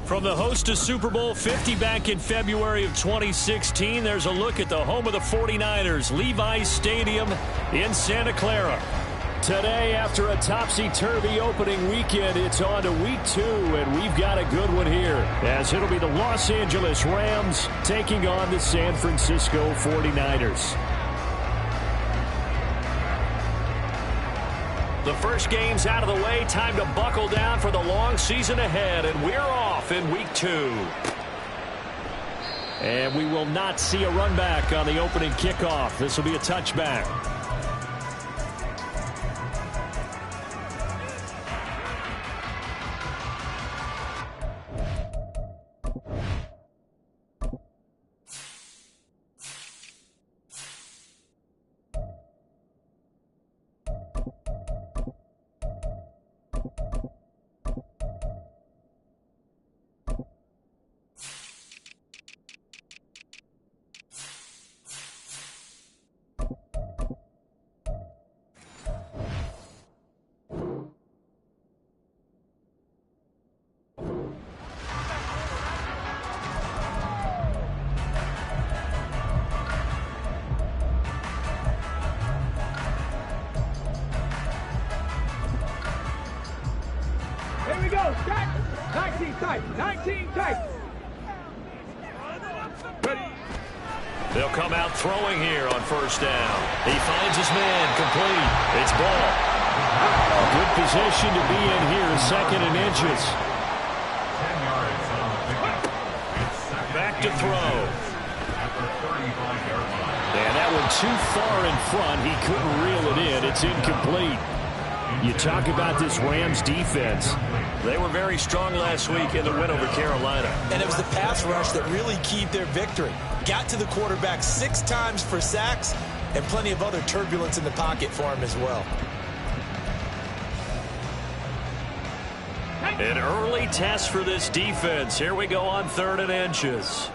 From the host to Super Bowl 50 back in February of 2016, there's a look at the home of the 49ers, Levi's Stadium in Santa Clara. Today, after a topsy-turvy opening weekend, it's on to week 2, and we've got a good one here, as it'll be the Los Angeles Rams taking on the San Francisco 49ers. The first game's out of the way. Time to buckle down for the long season ahead, and we're off in week 2. And we will not see a run back on the opening kickoff. This will be a touchback. Here we go, set. 19 tight, 19 tight. Ready. They'll come out throwing here on first down. He finds his man, complete. It's ball. A good position to be in here, 2nd and inches. Back to throw. And that one too far in front. He couldn't reel it in. It's incomplete. You talk about this Rams defense. They were very strong last week in the win over Carolina. And it was the pass rush that really keyed their victory. Got to the quarterback 6 times for sacks and plenty of other turbulence in the pocket for him as well. An early test for this defense. Here we go on 3rd and inches.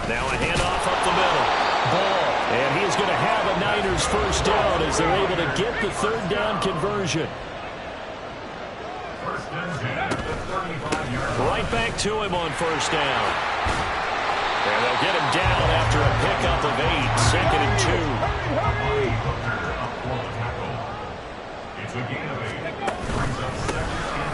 Now a handoff up the middle. Ball. And he is going to have a Niners first down as they're able to get the 3rd down conversion. Right back to him on first down. And they'll get him down after a pickup of 8, 2nd and 2.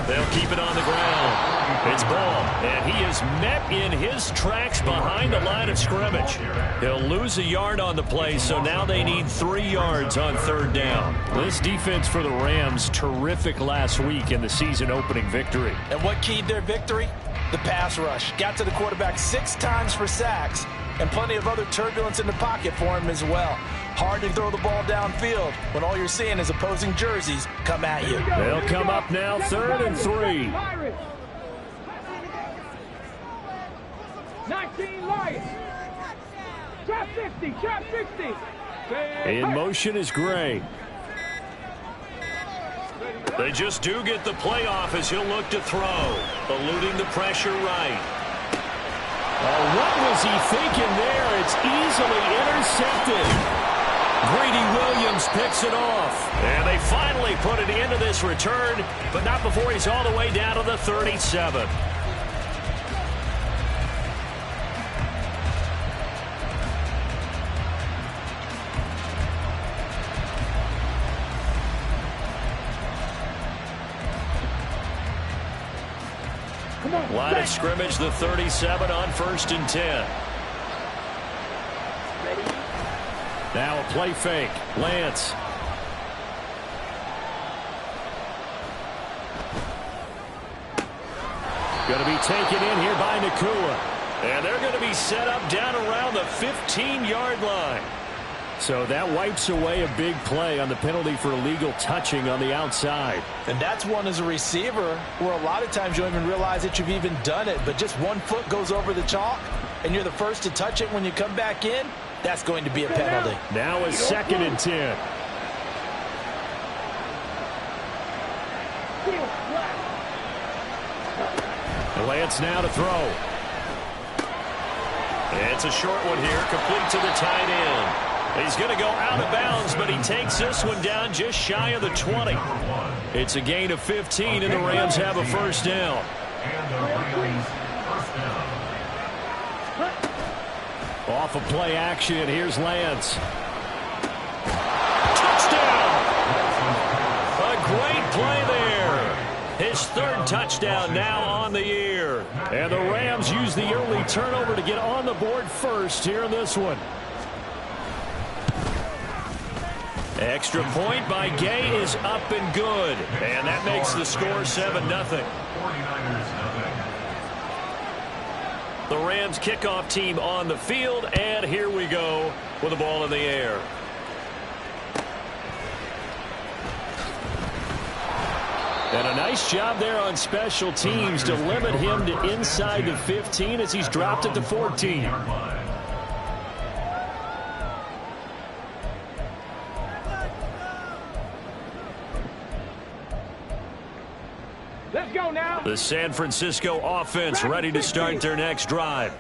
They'll keep it on the ground. It's Ball, and he is met in his tracks behind the line of scrimmage. He'll lose a yard on the play, so now they need 3 yards on 3rd down. This defense for the Rams, terrific last week in the season-opening victory. And what keyed their victory? The pass rush. Got to the quarterback 6 times for sacks and plenty of other turbulence in the pocket for him as well. Hard to throw the ball downfield when all you're seeing is opposing jerseys come at you. They'll come up now 3rd and 3. 19 Lions. Trap 50, trap 60. In motion is Gray. They just do get the play off as he'll look to throw. Eluding the pressure right. Oh, what was he thinking there? It's easily intercepted. Greedy Williams picks it off. And they finally put it into this return, but not before he's all the way down to the 37. Line of scrimmage, the 37 on 1st and 10. Now a play fake. Lance. Going to be taken in here by Nacua. And they're going to be set up down around the 15-yard line. So that wipes away a big play on the penalty for illegal touching on the outside. And that's one as a receiver where a lot of times you don't even realize that you've even done it, but just one foot goes over the chalk and you're the first to touch it when you come back in. That's going to be a penalty. Now a 2nd and 10. Lance now to throw. It's a short one here, complete to the tight end. He's going to go out of bounds, but he takes this one down just shy of the 20. It's a gain of 15, and the Rams have a first down. Off of play action, here's Lance. Touchdown! A great play there. His third touchdown now on the year. And the Rams use the early turnover to get on the board first here in this one. Extra point by Gay is up and good. And that makes the score 7-0. The Rams kickoff team on the field, and here we go with the ball in the air. And a nice job there on special teams to limit him to inside the 15 as he's dropped at the 14. Let's go now. The San Francisco offense ready to start their next drive.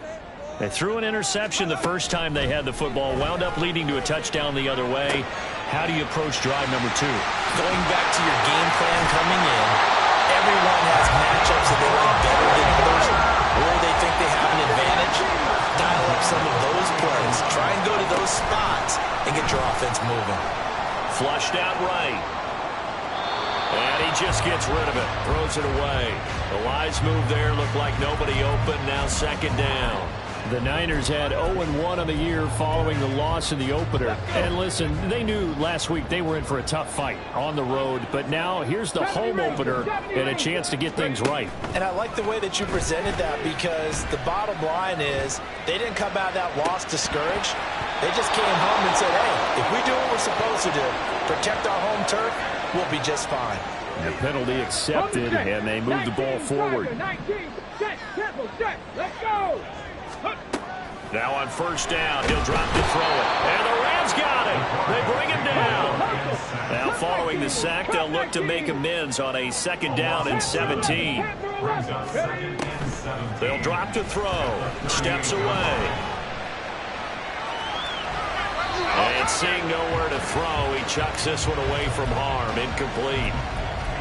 They threw an interception the first time they had the football, wound up leading to a touchdown the other way. How do you approach drive number 2? Going back to your game plan coming in, everyone has matchups that they like better than others, or they think they have an advantage. Dial up some of those plays. Try and go to those spots and get your offense moving. Flushed out right. And he just gets rid of it. Throws it away. The wise move there. Looked like nobody open. Now second down. The Niners had 0-1 on the year following the loss in the opener. And listen, they knew last week they were in for a tough fight on the road. But now here's the home opener and a chance to get things right. And I like the way that you presented that, because the bottom line is they didn't come out of that loss discouraged. They just came home and said, hey, if we do what we're supposed to do, protect our home turf, we'll be just fine. The penalty accepted, and they move the ball forward. 19, set, tempo, set, let's go. Now on first down, he'll drop to throw it. And the Rams got it. They bring him down. Now following the sack, they'll look to make amends on a second down and 17. They'll drop to throw. Steps away. And seeing nowhere to throw, he chucks this one away from harm. Incomplete.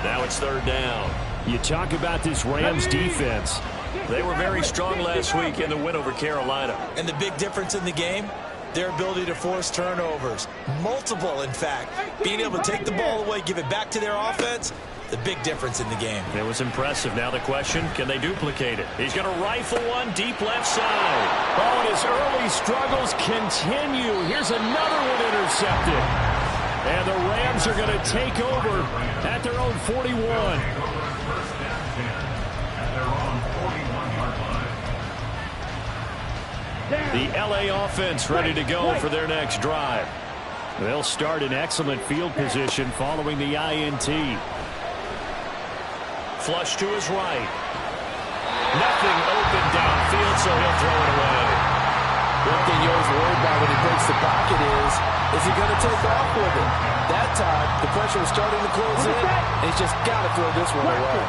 Now it's third down. You talk about this Rams defense. They were very strong last week in the win over Carolina. And the big difference in the game, their ability to force turnovers. Multiple, in fact. Being able to take the ball away, give it back to their offense, the big difference in the game. It was impressive. Now the question, can they duplicate it? He's going to rifle one deep left side. Oh, and his early struggles continue. Here's another one intercepted. And the Rams are going to take over at their own 41. The LA offense ready to go for their next drive. They'll start in excellent field position following the INT. Flush to his right. Nothing open downfield, so he'll throw it away. One thing you're always worried about when he breaks the pocket is he going to take off with it? That time, the pressure was starting to close in, and he's just got to throw this one away.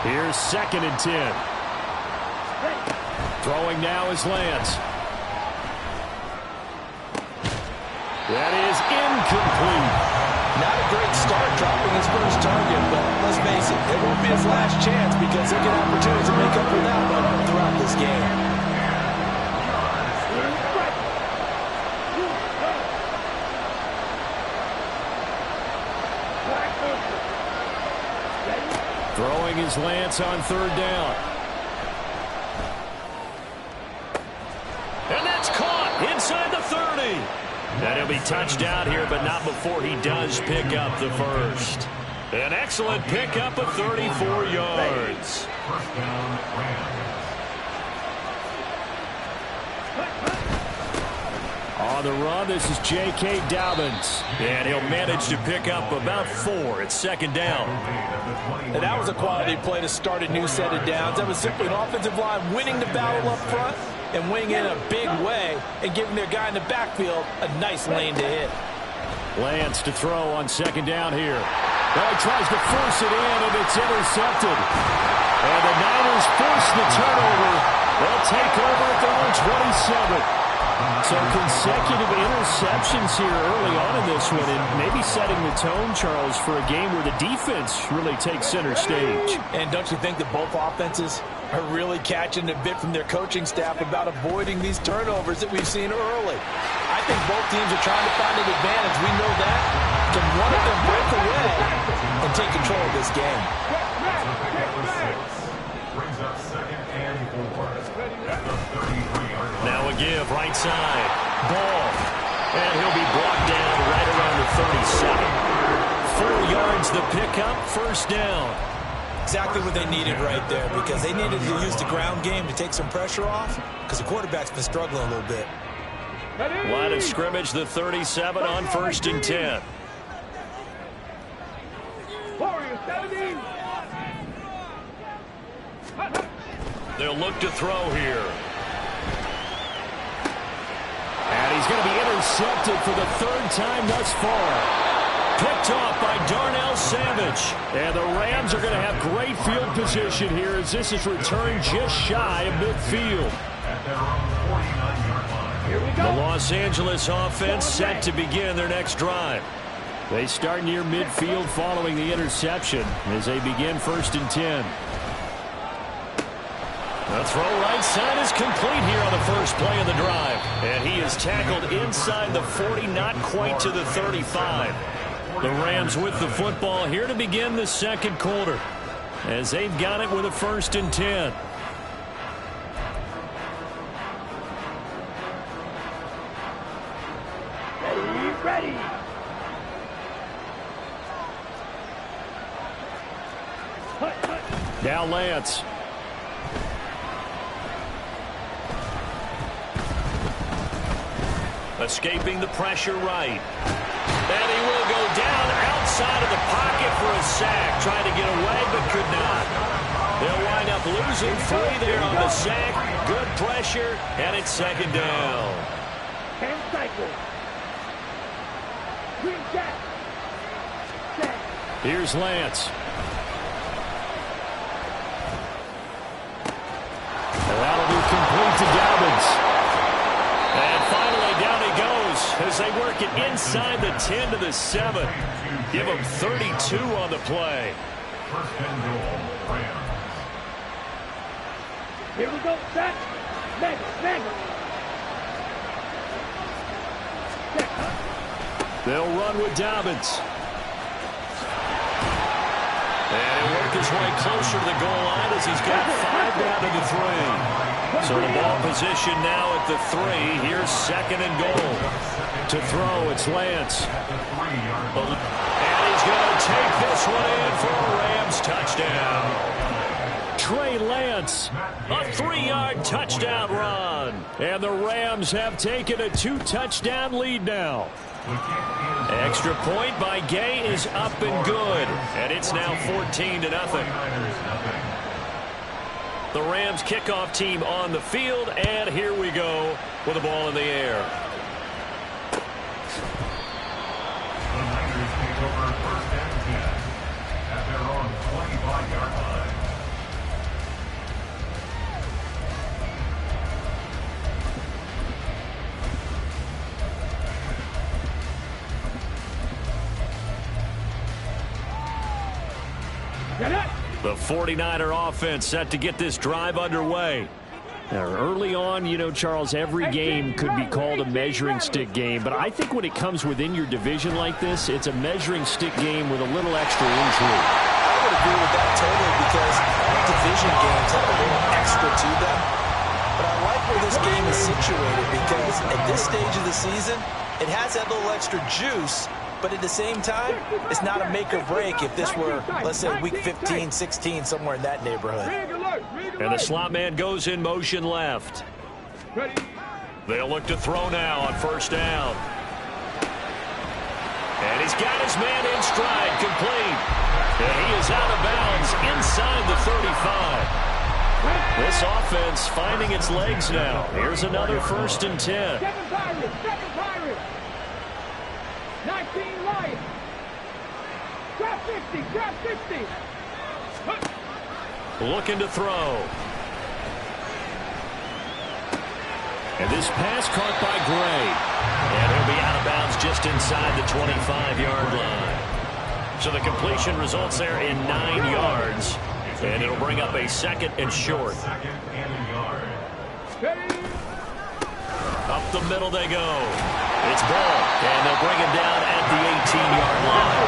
Here's 2nd and 10. Throwing now is Lance. That is incomplete. Not a great start dropping his first target, but let's face it, it won't be his last chance because he'll get opportunities to make up for that one throughout this game. Throwing is Lance on third down. And that's caught inside the 30. And he'll be touched out here, but not before he does pick up the first. An excellent pickup of 34 yards. On the run, this is J.K. Dobbins. And he'll manage to pick up about 4 at second down. And that was a quality play to start a new set of downs. That was simply an offensive line winning the battle up front and winning in a big way and giving their guy in the backfield a nice lane to hit. Lance to throw on second down here. Well, he tries to force it in, and it's intercepted. And the Niners force the turnover. They'll take over at their own 27. So consecutive interceptions here early on in this one, and maybe setting the tone, Charles, for a game where the defense really takes center stage. And don't you think that both offenses are really catching a bit from their coaching staff about avoiding these turnovers that we've seen early? I think both teams are trying to find an advantage. We know that. Can one of them break away and take control of this game? Brings up 2nd and 4 at the 33-yard line. Now a give, right side. Ball. And he'll be brought down right around the 37. 4 yards the pickup, first down. Exactly what they needed right there, because they needed to use the ground game to take some pressure off, because the quarterback's been struggling a little bit. Line of scrimmage, the 37 on 1st and 10. Warriors 17. They'll look to throw here. And he's going to be intercepted for the 3rd time thus far. Picked off by Darnell Savage. And the Rams are going to have great field position here as this is returned just shy of midfield. At their own 49-yard line. Here we go. The Los Angeles offense set to begin their next drive. They start near midfield following the interception as they begin 1st and 10. The throw right side is complete here on the first play of the drive. And he is tackled inside the 40, not quite to the 35. The Rams with the football here to begin the 2nd quarter as they've got it with a 1st and 10. Ready. Now Lance. Escaping the pressure right. And he will go down outside of the pocket for a sack. Trying to get away, but could not. They'll wind up losing 3 there on the sack. Good pressure, and it's 2nd down. 10 cycles. Green jack. Set. Here's Lance. And that'll be complete to Dobbins. And finally, down he goes as they work it inside the 10 to the 7. Give him 32 on the play. 1st and goal, Rams. Here we go. Set. Next. They'll run with Dobbins. And he'll work his way closer to the goal line as he's got 5 down to the 3. So the ball position now at the 3. Here's 2nd and goal. To throw, it's Lance. And he's going to take this one in for a Rams touchdown. Trey Lance, a 3-yard touchdown run. And the Rams have taken a 2-touchdown lead now. Extra point by Gay is up and good. And it's now 14-0. The Rams kickoff team on the field, and here we go with the ball in the air. The Niners take over 1st and 10 at their own 25-yard line. Get it. The 49er offense set to get this drive underway. Now, early on, you know, Charles, every game could be called a measuring stick game, but I think when it comes within your division like this, it's a measuring stick game with a little extra intrigue. I would agree with that totally, because division games have a little extra to them. But I like where this game is situated, because at this stage of the season, it has that little extra juice. But at the same time, it's not a make or break if this were, let's say, week 15, 16, somewhere in that neighborhood. And the slot man goes in motion left. They'll look to throw now on 1st down. And he's got his man in stride, complete. And he is out of bounds inside the 35. This offense finding its legs now. Here's another 1st and 10. 7 Pirates. 19 Lions. Drop 50. Looking to throw. And this pass caught by Gray. And he'll be out of bounds just inside the 25-yard line. So the completion results there in 9 yards. And it'll bring up a 2nd and short. Up the middle they go. It's Ball. And they'll bring him down at the 18-yard line.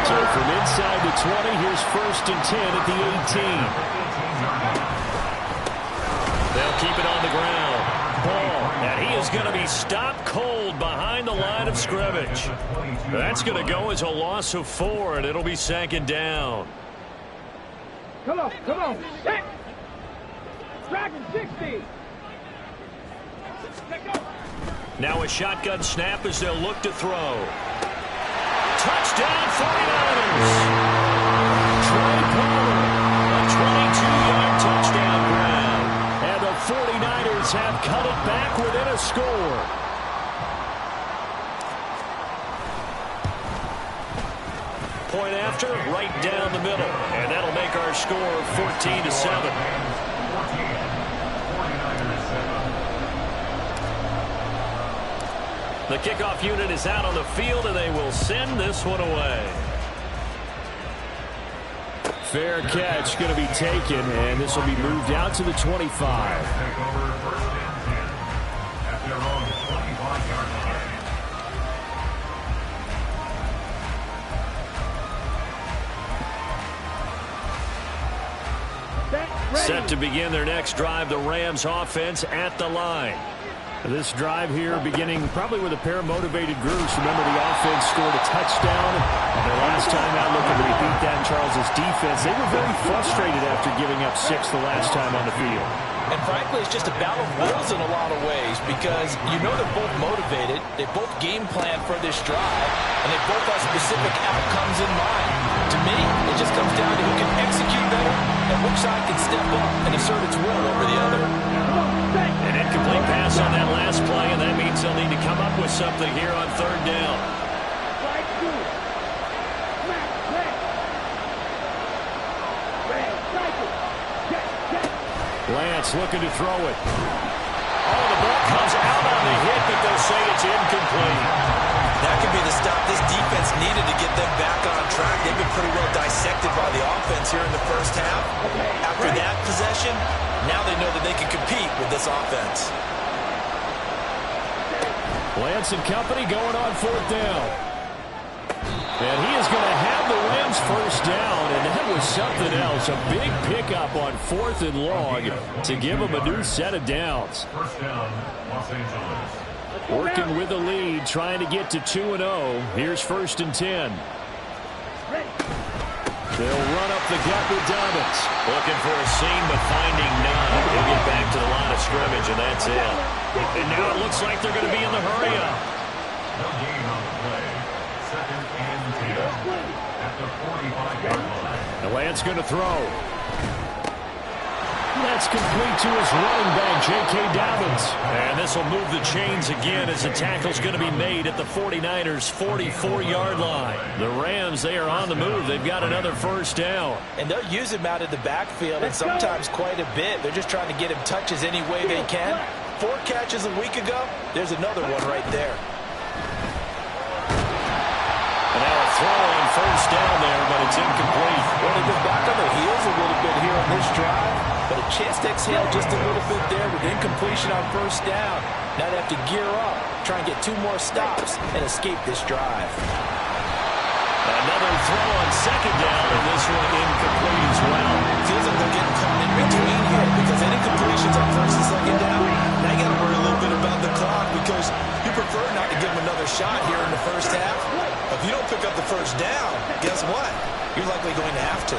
So from inside the 20, here's 1st and 10 at the 18. They'll keep it on the ground. Ball. And he is going to be stopped cold behind the line of scrimmage. That's going to go as a loss of 4, and it'll be 2nd down. Come on, come on. Set. Dragon 60. Now a shotgun snap as they'll look to throw. Touchdown 49ers. Troy Palmer, a 22-yard touchdown grab. And the 49ers have cut it back within a score. Point after, right down the middle. And that'll make our score 14-7. The kickoff unit is out on the field, and they will send this one away. Fair catch going to be taken, and this will be moved out to the 25. Set to begin their next drive, the Rams offense at the line. This drive here beginning probably with a pair of motivated groups. Remember, the offense scored a touchdown. Their last time out looking to repeat that in Charles' defense. They were very frustrated after giving up 6 the last time on the field. And frankly, it's just a battle of wills in a lot of ways because you know they're both motivated. They both game plan for this drive, and they both have specific outcomes in mind. To me, it just comes down to who can execute better and which side can step up and assert its will over the other. An incomplete pass on that last play, and that means they'll need to come up with something here on 3rd down. Lance looking to throw it. Oh, the ball comes out on the hit, but they'll say it's incomplete. That could be the stop this defense needed to get them back on track. They've been pretty well dissected by the offense here in the first half. After that possession, now they know that they can compete with this offense. Lance and company going on 4th down. And he is going to have the Rams 1st down, and that was something else. A big pickup on 4th and long to give them a new set of downs. 1st down, Los Angeles. Working with the lead, trying to get to 2-0. Here's 1st and 10. They'll run up the gut with Dobbins. Looking for a seam, but finding none. He'll get back to the line of scrimmage, and that's it. And now it looks like they're going to be in the hurry-up. No gain on the play. 2nd and 10 at the 45-yard line. And Lance going to throw. That's complete to his running back, J.K. Dobbins. And this will move the chains again as the tackle's going to be made at the 49ers' 44-yard line. The Rams, they are on the move. They've got another 1st down. And they'll use him out of the backfield, and sometimes quite a bit. They're just trying to get him touches any way they can. 4 catches a week ago. There's another one right there. And now a throw on 1st down there, but it's incomplete. Well, they've been back on their heels a little bit here on this drive, but a chance to exhale just a little bit there with incompletion on 1st down. Now they have to gear up, try and get 2 more stops, and escape this drive. Another throw on 2nd down, and this one incomplete as well. Feels like they're getting caught in between here because any completions on 1st and 2nd down, now you got to worry a little bit about the clock because you prefer not to give them another shot here in the 1st half. If you don't pick up the 1st down, guess what? You're likely going to have to.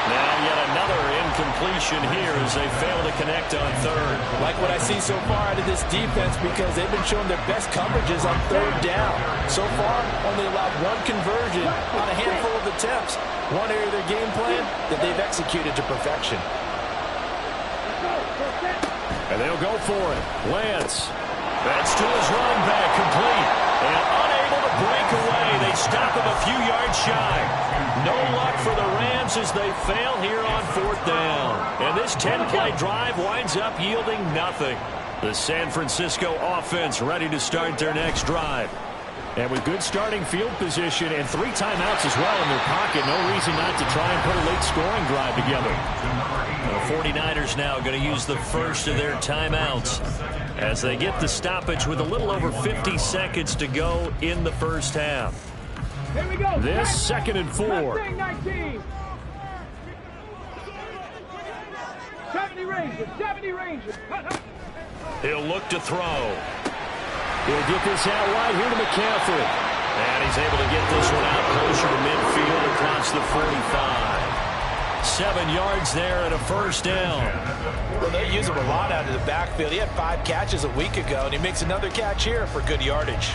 Now yet another incompletion here as they fail to connect on 3rd. Like what I see so far out of this defense because they've been showing their best coverages on 3rd down. So far, only allowed 1 conversion on a handful of attempts. One area of their game plan that they've executed to perfection. And they'll go for it. Lance. That's to his running back, complete. And unable to break away. They stop him a few yards shy. No luck for the Rams as they fail here on 4th down. And this 10-play drive winds up yielding nothing. The San Francisco offense ready to start their next drive. And with good starting field position and 3 timeouts as well in their pocket, no reason not to try and put a late scoring drive together. The 49ers now going to use the first of their timeouts as they get the stoppage with a little over 50 seconds to go in the first half. Here we go. This 2nd and 4. 19. 70 Rangers. 70 Rangers. He'll look to throw. He'll get this out wide here to McCaffrey. And he's able to get this one out closer to midfield across the 45. 7 yards there and a first down. Well, they use him a lot out of the backfield. He had 5 catches a week ago, and he makes another catch here for good yardage.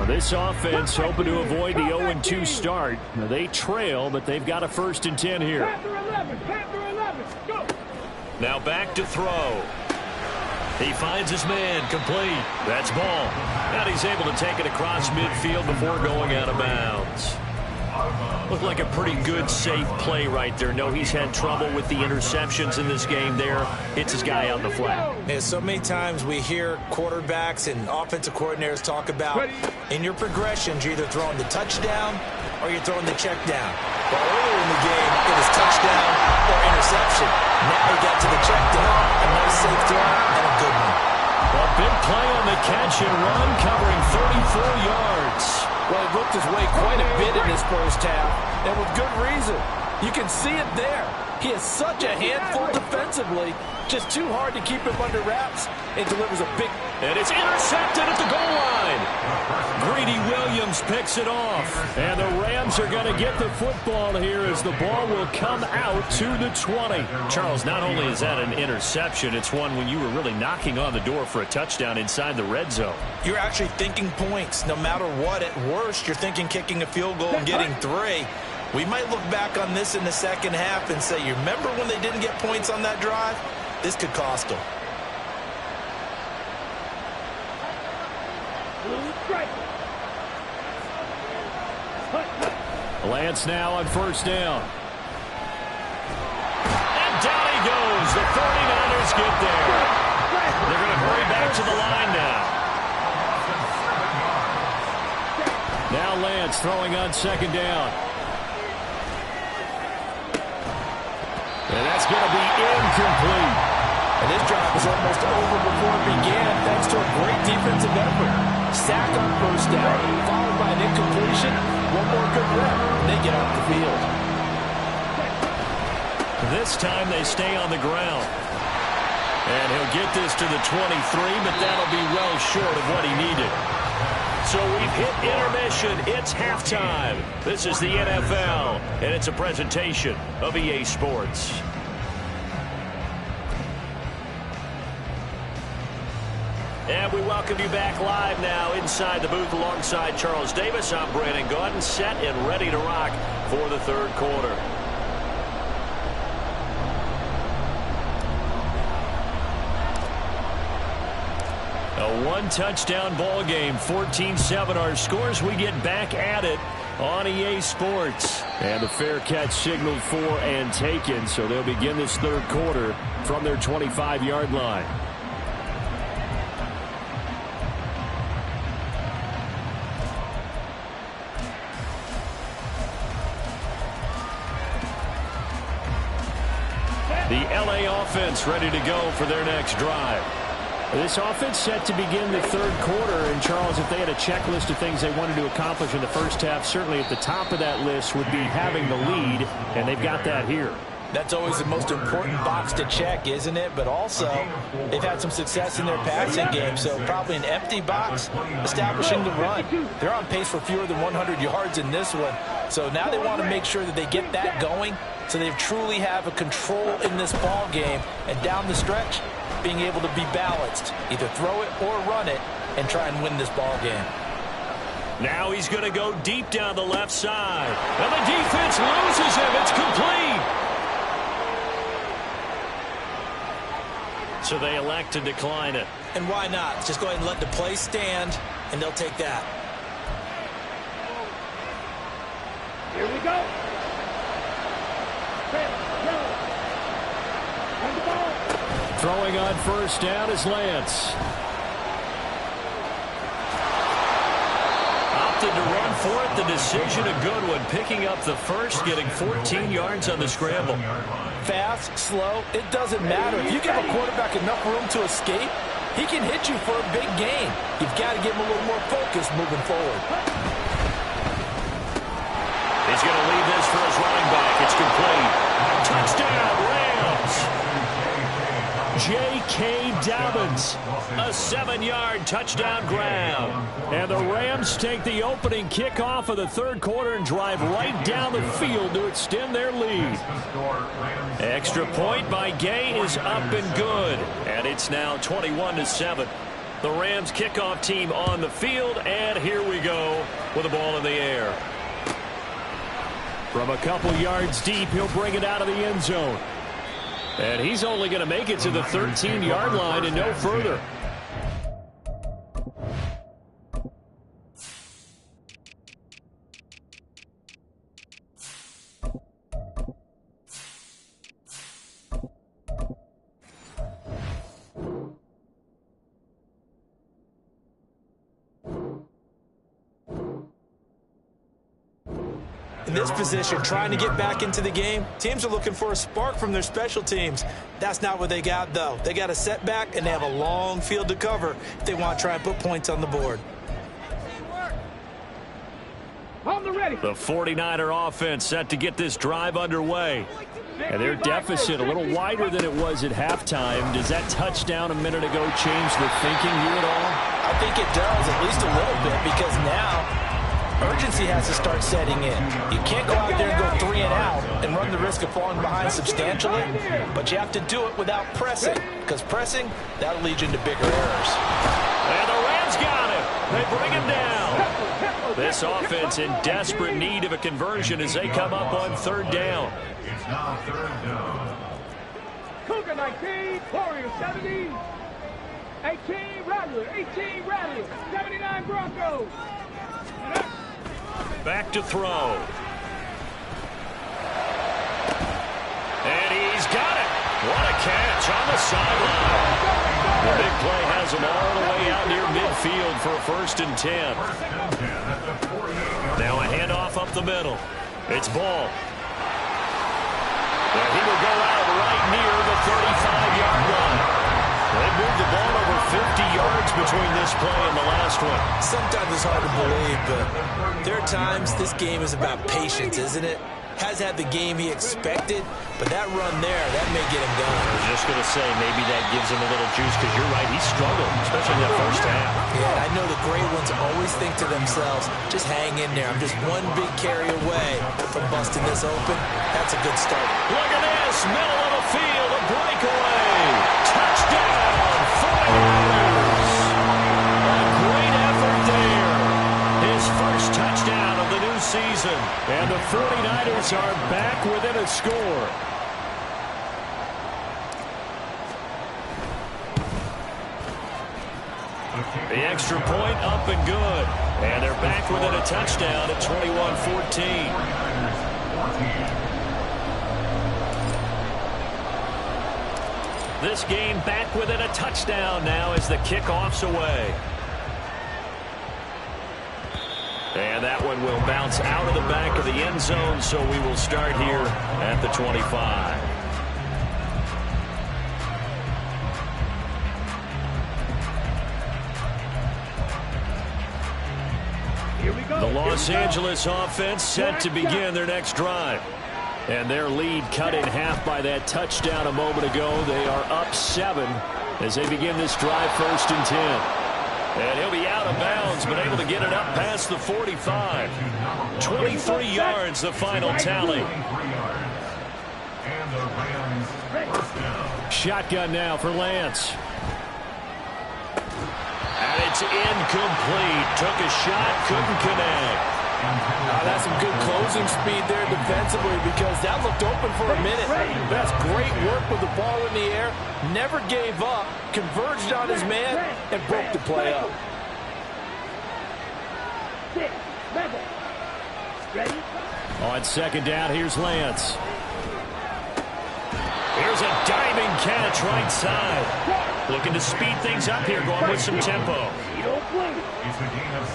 This offense hoping to avoid the 0-2 start. Now, they trail, but they've got a 1st and 10 here. Panther 11, go. Now back to throw. He finds his man, complete. That's ball. And he's able to take it across midfield before going out of bounds. Looked like a pretty good, safe play right there. No, he's had trouble with the interceptions in this game there. Hits his guy out in the flat. Yeah, so many times we hear quarterbacks and offensive coordinators talk about in your progressions, you're either throwing the touchdown or you're throwing the check down. But earlier in the game, it was touchdown or interception. Now he got to the check down. A nice safe throw and a good one. A big play on the catch and run, covering 34 yards. Well, he looked his way quite a bit in this first half, and with good reason. You can see it there. He is such a handful defensively, just too hard to keep him under wraps. It delivers a big... And it's intercepted at the goal line. Greedy Williams picks it off. And the Rams are going to get the football here as the ball will come out to the 20. Charles, not only is that an interception, it's one when you were really knocking on the door for a touchdown inside the red zone. You're actually thinking points. No matter what, at worst, you're thinking kicking a field goal and getting 3. We might look back on this in the second half and say, you remember when they didn't get points on that drive? This could cost them. Lance now on 1st down. And down he goes. The 49ers get there. They're going to hurry back to the line now. Now Lance throwing on 2nd down. And that's going to be incomplete. And this drive was almost over before it began, thanks to a great defensive effort. Sack on 1st down, followed by an incompletion. One more good rep, and they get off the field. This time they stay on the ground. And he'll get this to the 23, but that'll be well short of what he needed. So we've hit intermission. It's halftime. This is the NFL, and it's a presentation of EA Sports. And we welcome you back live now inside the booth alongside Charles Davis. I'm Brandon Gaudin, set and ready to rock for the 3rd quarter. A 1-touchdown ball game, 14-7 our scores. We get back at it on EA Sports. And the fair catch signaled for and taken, so they'll begin this 3rd quarter from their 25-yard line. The LA offense ready to go for their next drive. This offense set to begin the 3rd quarter. And, Charles, if they had a checklist of things they wanted to accomplish in the first half, certainly at the top of that list would be having the lead, and they've got that here. That's always the most important box to check, isn't it? But also, they've had some success in their passing game, so probably an empty box establishing the run. They're on pace for fewer than 100 yards in this one. So now they want to make sure that they get that going so they truly have a control in this ball game. And down the stretch, being able to be balanced. Either throw it or run it and try and win this ball game. Now he's going to go deep down the left side. And the defense loses him. It's complete. So they elect to decline it. And why not? Just go ahead and let the play stand, and they'll take that. Here we go. Throwing on first down is Lance. Opted to run for it. The decision a good one. Picking up the first, getting 14 yards on the scramble. Fast, slow, it doesn't matter. If you give a quarterback enough room to escape, he can hit you for a big gain. You've got to give him a little more focus moving forward. He's going to leave this for his running back. It's complete. Touchdown, Rams. J.K. Dobbins, a 7-yard touchdown grab. And the Rams take the opening kickoff of the third quarter and drive right down the field to extend their lead. Extra point by Gay is up and good. And it's now 21-7. The Rams kickoff team on the field, and here we go with the ball in the air. From a couple yards deep, he'll bring it out of the end zone. And he's only going to make it to the 13-yard line and no further. In this position, trying to get back into the game, teams are looking for a spark from their special teams. That's not what they got, though. They got a setback, and they have a long field to cover if they want to try and put points on the board. The 49er offense set to get this drive underway. And their deficit a little wider than it was at halftime. Does that touchdown a minute ago change the thinking here at all? I think it does, at least a little bit, because now urgency has to start setting in. You can't go out there and go 3 and out and run the risk of falling behind substantially, but you have to do it without pressing, because pressing, that'll lead you into bigger errors. And the Rams got him. They bring him down. This offense in desperate need of a conversion as they come up on third down. It's now third down. Cougar 19, Warriors 70. 18, Rattler. 18, Rattler. 79, Broncos. Back to throw. And he's got it. What a catch on the sideline. The big play has him all the way out near midfield for a 1st and 10. Now a handoff up the middle. It's Ball. And he will go out right near the 35-yard line. They moved the ball over 50 yards between this play and the last one. Sometimes it's hard to believe, but there are times this game is about patience, isn't it? Has had the game he expected, but that run there, that may get him going. I was just going to say, maybe that gives him a little juice, because you're right, he struggled, especially in that first half. Yeah, I know the great ones always think to themselves, just hang in there. I'm just one big carry away from busting this open. That's a good start. Look at this, middle of the field, a breakaway. Touchdown, 49ers. A great effort there. His first touchdown of the new season. And the 49ers are back within a score. The extra point up and good. And they're back within a touchdown at 21-14. This game back within a touchdown now as the kickoff's away. And that one will bounce out of the back of the end zone, so we will start here at the 25. The Los Angeles offense set to begin their next drive. And their lead cut in half by that touchdown a moment ago. They are up 7 as they begin this drive 1st and 10. And he'll be out of bounds, but able to get it up past the 45. 23 yards, the final tally. Shotgun now for Lance. And it's incomplete. Took a shot, couldn't connect. That's some good closing speed there defensively, because that looked open for a minute. That's great work with the ball in the air. Never gave up, converged on his man, and broke the play up. Ready? On second down, here's Lance. Here's a diving catch right side. Looking to speed things up here, going with some tempo. It's a gain of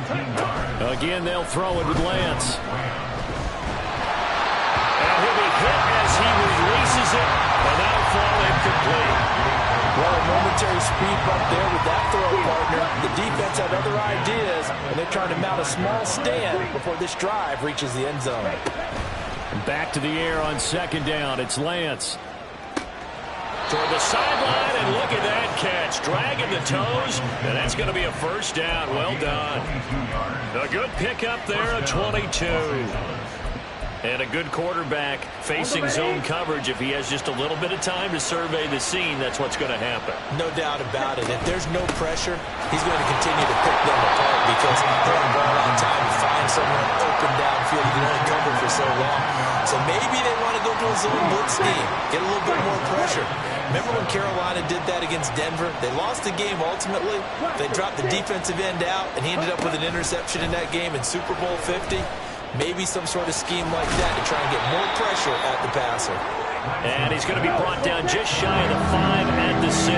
17 yards. Again, they'll throw it with Lance. And he'll be hit as he releases it, and that'll fall incomplete. Well, a momentary speed bump there with that throw, partner. The defense had other ideas, and they're trying to mount a small stand before this drive reaches the end zone. Back to the air on second down. It's Lance. Toward the sideline, and look at that catch. Dragging the toes, and that's going to be a first down. Well done. A good pickup there, a 22. And a good quarterback facing zone coverage. If he has just a little bit of time to survey the scene, that's what's going to happen. No doubt about it. If there's no pressure, he's going to continue to pick them apart because throwing the ball on time to find someone open downfield you can only cover for so long. So maybe they want to go to a zone blitz scheme, get a little bit more pressure. Remember when Carolina did that against Denver? They lost the game ultimately. They dropped the defensive end out, and he ended up with an interception in that game in Super Bowl 50. Maybe some sort of scheme like that to try and get more pressure at the passer. And he's going to be brought down just shy of the 5 at the 6.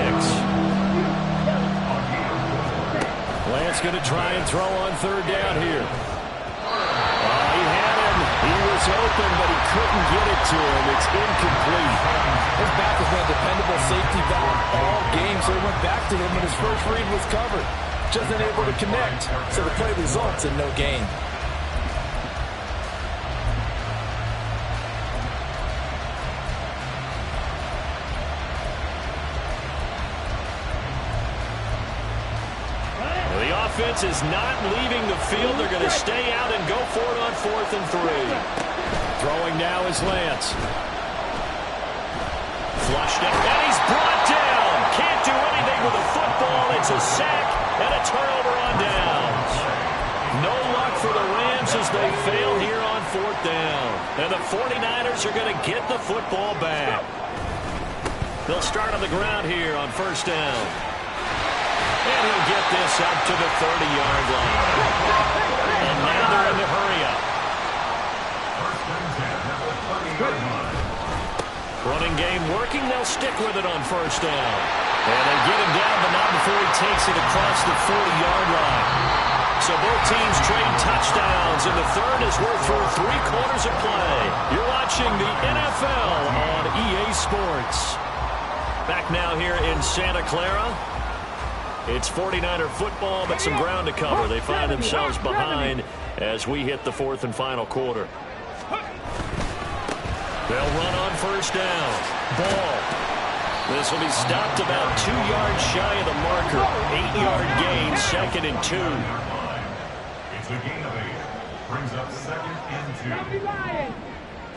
Lance going to try and throw on third down here. He had him. He was open, but he couldn't get it to him. It's incomplete. His back has been a dependable safety valve all game, so he went back to him when his first read was covered. Just unable to connect, so the play results in no gain. Offense is not leaving the field. They're going to stay out and go for it on 4th and 3. Throwing now is Lance. Flushed it, and he's brought down. Can't do anything with the football. It's a sack and a turnover on downs. No luck for the Rams as they fail here on 4th down. And the 49ers are going to get the football back. They'll start on the ground here on 1st down. And he'll get this up to the 30-yard line. And now they're in the hurry-up. Running game working. They'll stick with it on 1st down. And they get him down, but not before he takes it across the 40-yard line. So both teams trade touchdowns, and the third as we're through 3 quarters of play. You're watching the NFL on EA Sports. Back now here in Santa Clara. It's 49er football, but some ground to cover. They find themselves behind as we hit the 4th and final quarter. They'll run on 1st down. Ball. This will be stopped about 2 yards shy of the marker. 8-yard gain, 2nd and 2. It's a gain of 8. Brings up 2nd and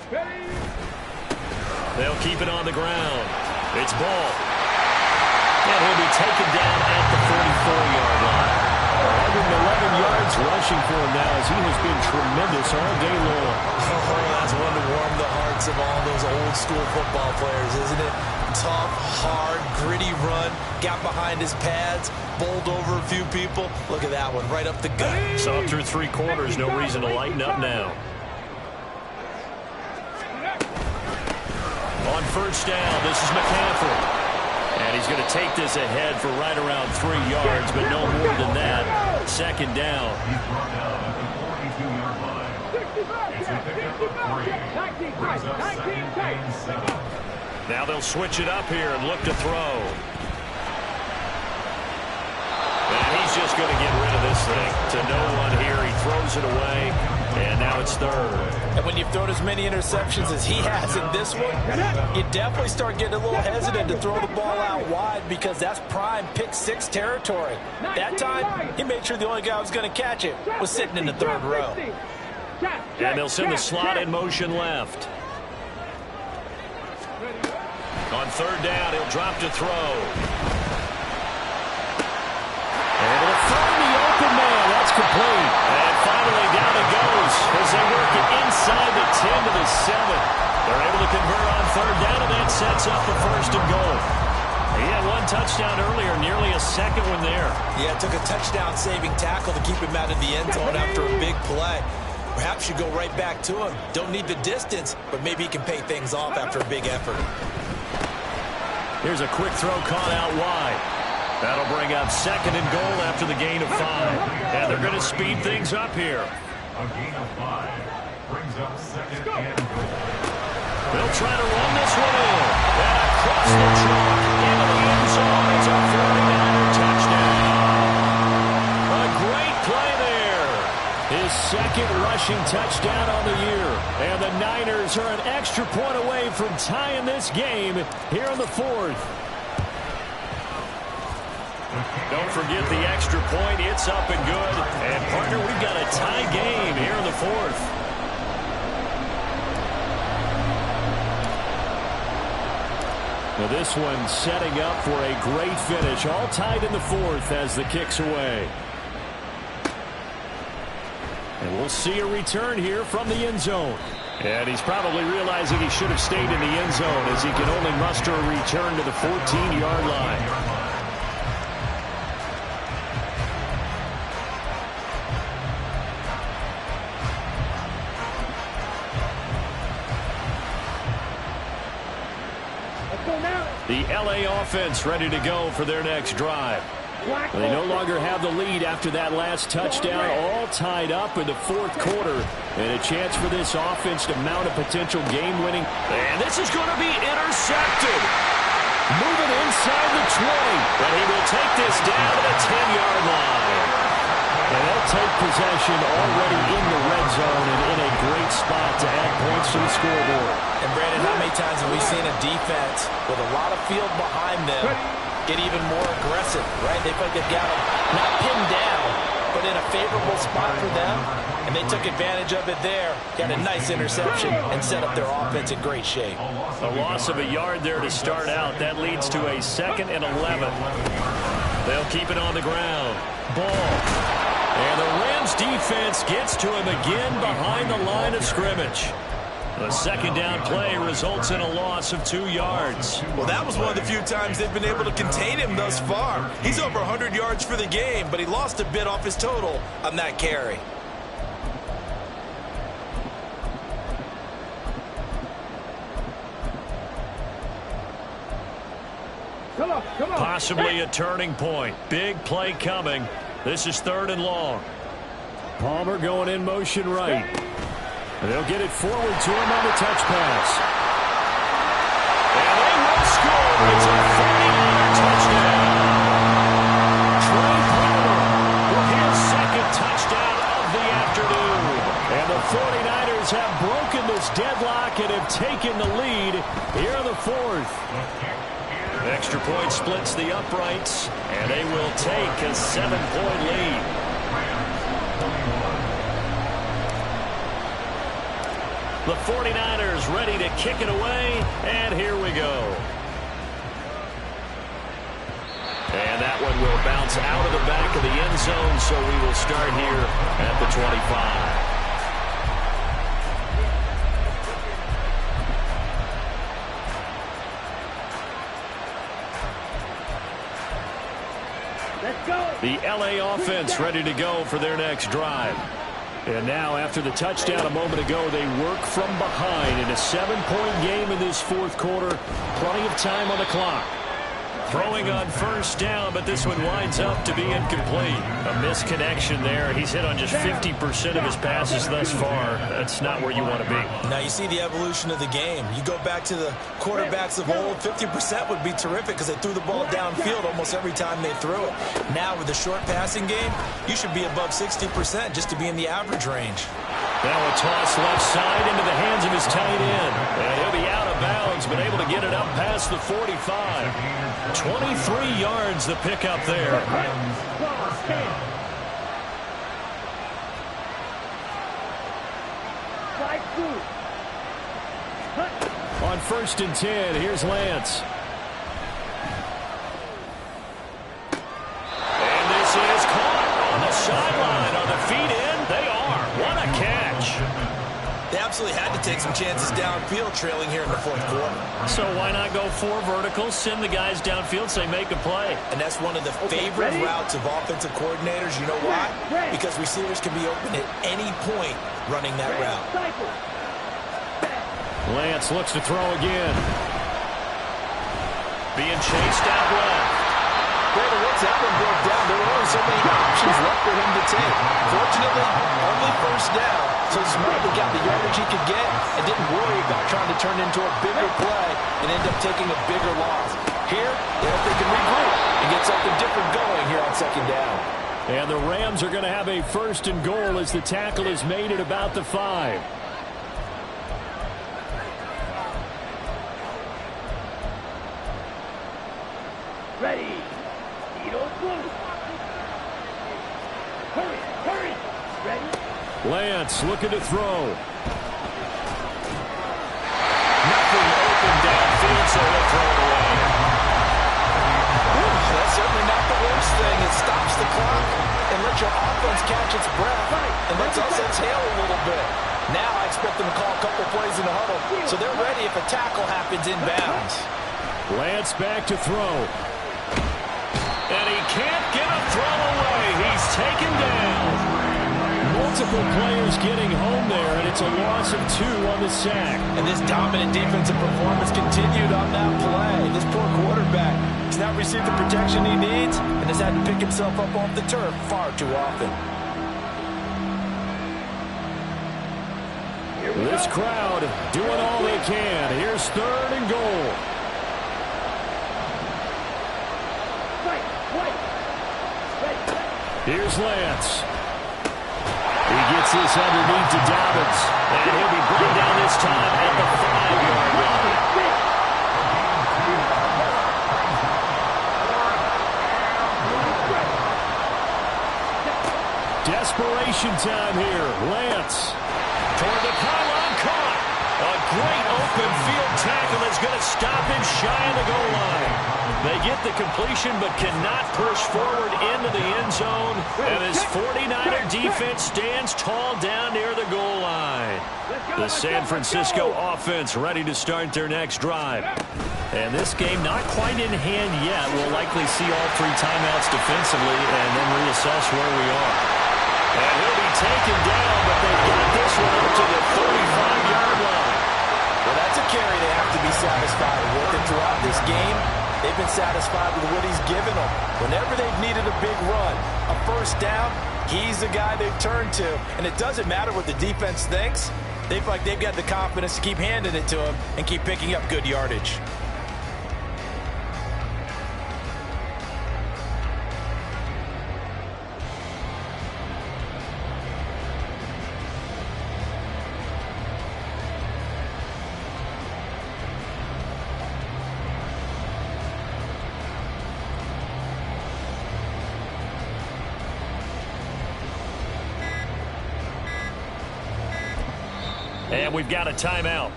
2. They'll keep it on the ground. It's Ball. And he'll be taken down at the 44-yard line. 111 yards rushing for him now as he has been tremendous all day long. Oh, that's one to warm the hearts of all those old-school football players, isn't it? Tough, hard, gritty run, got behind his pads, bowled over a few people. Look at that one, right up the gut. Saw through 3 quarters, no reason to lighten up now. On 1st down, this is McCaffrey. And he's going to take this ahead for right around 3 yards, but no more than that. 2nd down. He's brought down at the 42-yard line. It's a pickup of 3. Brings up 2nd and 7. Now they'll switch it up here and look to throw. And he's just going to get rid of this thing to no one here. He throws it away, and now it's 3rd. And when you've thrown as many interceptions as he has in this one, you definitely start getting a little hesitant to throw the ball out wide because that's prime pick 6 territory. That time, he made sure the only guy who was going to catch it was sitting in the 3rd row. And they'll send the slot in motion left. On 3rd down, he'll drop to throw. And he'll find the open man. That's complete. And finally down it goes as they work it inside the 10 to the 7. They're able to convert on 3rd down, and that sets up the 1st and goal. He had 1 touchdown earlier, nearly a 2nd one there. Yeah, it took a touchdown-saving tackle to keep him out of the end zone after a big play. Perhaps you go right back to him. Don't need the distance, but maybe he can pay things off after a big effort. Here's a quick throw caught out wide. That'll bring up 2nd and goal after the gain of 5. And they're going to speed things up here. A gain of 5 brings up 2nd and goal. They'll try to run this one in. And across the chalk into the end zone. It's a 49er touchdown. A great play there. His 2nd rushing touchdown on the year. And the Niners are an extra point away from tying this game here in the 4th. Don't forget the extra point. It's up and good. And, partner, we've got a tie game here in the 4th. Now this one setting up for a great finish. All tied in the 4th as the kick's away. And we'll see a return here from the end zone. And he's probably realizing he should have stayed in the end zone as he can only muster a return to the 14-yard line. The LA offense ready to go for their next drive. They no longer have the lead after that last touchdown, all tied up in the 4th quarter. And a chance for this offense to mount a potential game-winning. And this is going to be intercepted. Moving inside the 20. And he will take this down to the 10-yard line. And they'll take possession already in the red zone and in a great spot to add points to the scoreboard. And Brandon, how many times have we seen a defense with a lot of field behind them get even more aggressive, right? They feel like they've got them not pinned down, but in a favorable spot for them, and they took advantage of it there, got a nice interception, and set up their offense in great shape. A loss of a yard there to start out. That leads to a 2nd and 11. They'll keep it on the ground. Ball. And the Rams defense gets to him again behind the line of scrimmage. The 2nd down play results in a loss of 2 yards. Well, that was one of the few times they've been able to contain him thus far. He's over 100 yards for the game, but he lost a bit off his total on that carry. Come on. Possibly a turning point. Big play coming. This is 3rd and long. Palmer going in motion right. And they'll get it forward to him on the touch pass. And they will score. It's a 49er touchdown. Trey Palmer with his 2nd touchdown of the afternoon. And the 49ers have broken this deadlock and have taken the lead here in the 4th. Extra point splits the uprights, and they will take a 7-point lead. The 49ers ready to kick it away, and here we go. And that one will bounce out of the back of the end zone, so we will start here at the 25. The LA offense ready to go for their next drive. And now, after the touchdown a moment ago, they work from behind in a 7-point game in this 4th quarter. Plenty of time on the clock. Throwing on 1st down, but this one winds up to be incomplete. A misconnection there. He's hit on just 50% of his passes thus far. That's not where you want to be. Now you see the evolution of the game. You go back to the quarterbacks of old, 50% would be terrific because they threw the ball downfield almost every time they threw it. Now with the short passing game, you should be above 60% just to be in the average range. Now a toss left side into the hands of his tight end. And he'll be out of bounds, but able to get it up past the 45. 23 yards the pickup there. On 1st and 10, here's Lance. And this is caught on the sideline. On the feet in, they are. What a catch. They absolutely had to take some chances downfield trailing here in the 4th quarter. So why not go 4 verticals, send the guys downfield, say make a play. And that's one of the favorite routes of offensive coordinators. You know why? Because receivers can be open at any point running that route. Lance looks to throw again. being chased out left. Brandon, once that one broke down, there were only so many options left for him to take. Fortunately, only first down, so smartly got the yardage he could get and didn't worry about trying to turn into a bigger play and end up taking a bigger loss. Here, they hope they can regroup and get something different going here on second down. And the Rams are going to have a first and goal as the tackle is made at about the 5. Ready. Hurry. Ready. Lance looking to throw. Nothing open downfield, so he'll throw it away. That's certainly not the worst thing. It stops the clock and lets your offense catch its breath and lets us exhale a little bit. Now I expect them to call a couple plays in the huddle so they're ready if a tackle happens inbounds. Lance back to throw. And he can't get a throw away. He's taken down. Multiple players getting home there, and it's a loss of 2 on the sack. And this dominant defensive performance continued on that play. This poor quarterback has not received the protection he needs and has had to pick himself up off the turf far too often. This crowd doing all they can. Here's 3rd and goal. Here's Lance. He gets this underneath to Dobbins. And he'll be brought down this time at the 5-yard line. Desperation time here. Lance toward the pylon, caught. A great open field tackle that's going to stop him shy of the goal line. They get the completion but cannot push forward into the end zone. And his 49er defense stands tall down near the goal line. The San Francisco offense ready to start their next drive. And this game not quite in hand yet. We'll likely see all 3 timeouts defensively and then reassess where we are. And he'll be taken down, but they've got this one up to the 35-yard line. Well, that's a carry they have to be satisfied with. And throughout this game, they've been satisfied with what he's given them. Whenever they've needed a big run, a first down, he's the guy they've turned to. And it doesn't matter what the defense thinks. They feel like they've got the confidence to keep handing it to him and keep picking up good yardage. And we've got a timeout.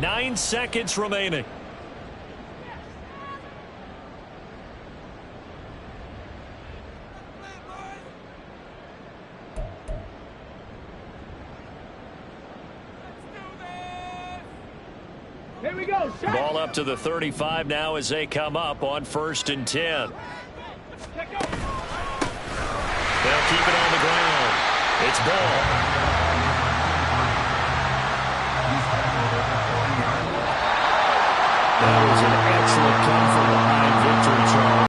9 seconds remaining. Here we go. Ball up to the 35 now as they come up on 1st and 10. They'll keep it on the ground. It's ball. That was an excellent come from behind victory, Charles.